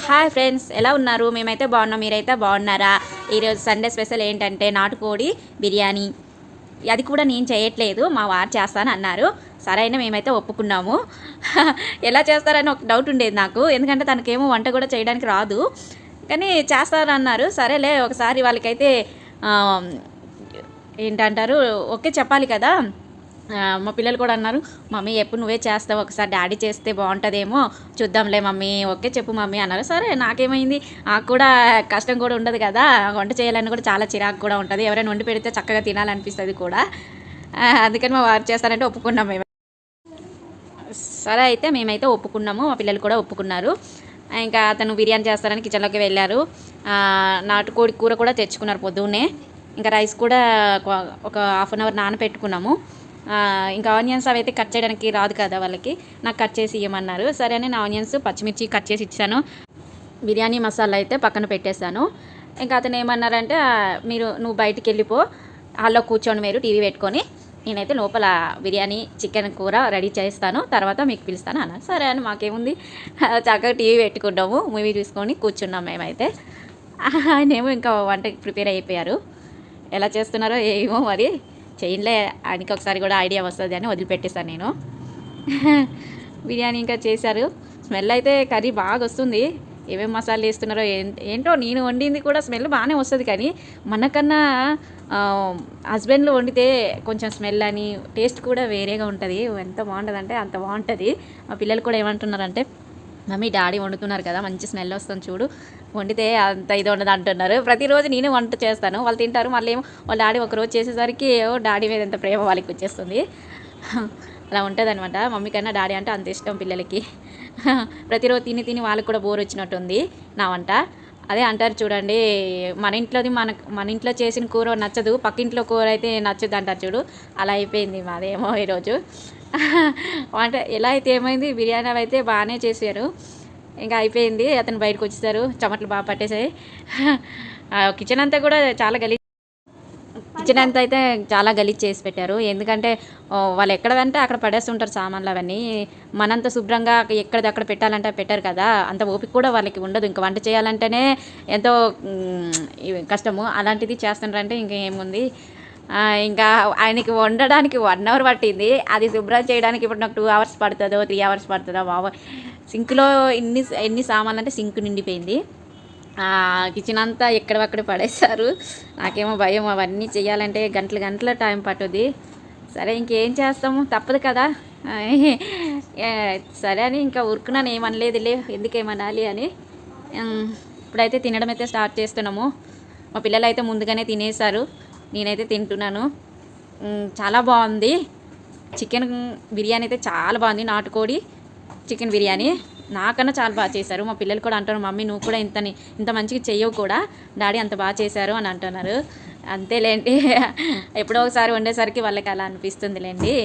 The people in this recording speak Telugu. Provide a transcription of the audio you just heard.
హాయ్ ఫ్రెండ్స్, ఎలా ఉన్నారు? మేమైతే బాగున్నాం. మీరైతే బాగున్నారా? ఈరోజు సండే స్పెషల్ ఏంటంటే నాటుకోడి బిర్యానీ. అది కూడా నేను చేయట్లేదు, మా వారు చేస్తాను అన్నారు. సరే అయినా మేమైతే ఒప్పుకున్నాము. ఎలా చేస్తారని ఒక డౌట్ ఉండేది నాకు, ఎందుకంటే తనకేమో వంట కూడా చేయడానికి రాదు, కానీ చేస్తారన్నారు. సరేలే ఒకసారి వాళ్ళకైతే ఏంటంటారు ఓకే చెప్పాలి కదా. మా పిల్లలు కూడా అన్నారు, మమ్మీ ఎప్పుడు నువ్వే చేస్తావు, ఒకసారి డాడీ చేస్తే బాగుంటుందేమో చూద్దాంలే మమ్మీ, ఓకే చెప్పు మమ్మీ అన్నారు. సరే నాకేమైంది, నాకు కూడా కష్టం కూడా ఉండదు కదా, వంట చేయాలని కూడా చాలా చిరాకు కూడా ఉంటుంది, ఎవరైనా వండి పెడితే చక్కగా తినాలనిపిస్తుంది కూడా. అందుకని మా వారు చేస్తారంటే ఒప్పుకున్నాం మేము. సరే అయితే మేమైతే ఒప్పుకున్నాము, మా పిల్లలు కూడా ఒప్పుకున్నారు. ఇంకా అతను బిర్యానీ చేస్తారని కిచెన్లోకి వెళ్ళారు. నాటుకోడి కూర కూడా తెచ్చుకున్నారు పొద్దున్నే. ఇంకా రైస్ కూడా ఒక హాఫ్ అన్ అవర్ నానపెట్టుకున్నాము. ఇంకా ఆనియన్స్ అవి అయితే కట్ చేయడానికి రాదు కదా వాళ్ళకి, నాకు కట్ చేసి ఇవ్వమన్నారు. సరే అని నా ఆనియన్స్ పచ్చిమిర్చి కట్ చేసి ఇచ్చాను. బిర్యానీ మసాలా అయితే పక్కన పెట్టేశాను. ఇంకా అతను ఏమన్నారంటే, నువ్వు బయటికి వెళ్ళిపో, హాల్లో కూర్చోండి మీరు టీవీ పెట్టుకొని, నేనైతే లోపల బిర్యానీ చికెన్ కూర రెడీ చేస్తాను, తర్వాత మీకు పిలుస్తాను అన్నారు. సరే అని మాకేముంది, చక్కగా టీవీ పెట్టుకున్నాము, మూవీ చూసుకొని కూర్చున్నాం మేమైతే. ఆయనేమో ఇంకా వంటకి ప్రిపేర్ అయిపోయారు. ఎలా చేస్తున్నారో ఏమో మరి, చేయలే, ఆయనకి ఒకసారి కూడా ఐడియా వస్తుంది అని వదిలిపెట్టేశాను నేను. బిర్యానీ ఇంకా చేశారు. స్మెల్ అయితే కర్రీ బాగా వస్తుంది. ఏమేమి మసాలా వేస్తున్నారో ఏంటో, నేను వండింది కూడా స్మెల్ బాగానే వస్తుంది, కానీ మనకన్నా హస్బెండ్లో వండితే కొంచెం స్మెల్ అని టేస్ట్ కూడా వేరేగా ఉంటుంది. ఎంత బాగుంటుంది అంటే అంత బాగుంటుంది. మా పిల్లలు కూడా ఏమంటున్నారంటే, మమ్మీ డాడీ వండుతున్నారు కదా, మంచి స్మెల్ వస్తుంది చూడు, వండితే అంత ఇది ఉండదు అంటున్నారు. ప్రతిరోజు నేను వంట చేస్తాను, వాళ్ళు తింటారు. మళ్ళీ ఏమో వాళ్ళ డాడీ ఒకరోజు చేసేసరికి డాడీ మీద ఎంత ప్రేమ వాళ్ళకి వచ్చేస్తుంది. అలా ఉంటుంది అనమాట. మమ్మీ కన్నా డాడీ అంటే అంత ఇష్టం పిల్లలకి. ప్రతిరోజు తిని వాళ్ళకి కూడా బోర్ వచ్చినట్టుంది నా వంట. అదే అంటారు చూడండి, మన ఇంట్లో చేసిన కూర నచ్చదు, పక్కింట్లో కూర అయితే నచ్చదు అంటారు చూడు, అలా అయిపోయింది మాదేమో ఈరోజు. వంట ఎలా అయితే ఏమైంది, బిర్యానీ అయితే బాగానే చేశారు. ఇంకా అయిపోయింది. అతను బయటకు వచ్చేసారు, చెమటలు బాగా పట్టేసాయి. కిచెన్ అంతా కూడా చాలా గలీజ్ చేసి పెట్టారు. ఎందుకంటే వాళ్ళు ఎక్కడ అంటే అక్కడ పడేస్తుంటారు సామాన్లు అవన్నీ. మనంత శుభ్రంగా ఎక్కడదక్కడ పెట్టాలంటే పెట్టారు కదా, అంత ఓపిక కూడా వాళ్ళకి ఉండదు. ఇంకా వంట చేయాలంటేనే ఎంతో కష్టము, అలాంటిది చేస్తుంటారంటే ఇంకేముంది. ఇంకా ఆయనకి వండడానికి 1 అవర్ పట్టింది, అది శుభ్రం చేయడానికి ఇప్పుడు నాకు 2 అవర్స్ పడుతుందో 3 అవర్స్ పడుతుందో బాబు. సింక్లో ఎన్ని సామాన్లు అంటే సింక్ నిండిపోయింది. కిచెన్ అంతా ఎక్కడక్కడ పడేశారు. నాకేమో భయం, అవన్నీ చేయాలంటే గంటల టైం పట్టుద్ది. సరే ఇంకేం చేస్తాము, తప్పదు కదా. సరే అని ఇంకా ఊరుకున్నాను, ఏమనలేదులే, ఎందుకేమనాలి అని. ఇప్పుడైతే తినడం అయితే స్టార్ట్ చేస్తున్నాము. మా పిల్లలు అయితే ముందుగానే తినేశారు, నేనైతే తింటున్నాను. చాలా బాగుంది. చికెన్ బిర్యానీ అయితే చాలా బాగుంది. నాటుకోడి చికెన్ బిర్యానీ నాకన్నా చాలా బాగా చేశారు. మా పిల్లలు కూడా అంటారు, మమ్మీ నువ్వు కూడా ఇంత మంచిగా చెయ్యవు కూడా, డాడీ అంత బాగా చేశారు అని అంటున్నారు. అంతేలేండి, ఎప్పుడో ఒకసారి వండేసరికి వాళ్ళకి అలా అనిపిస్తుందిలేండి.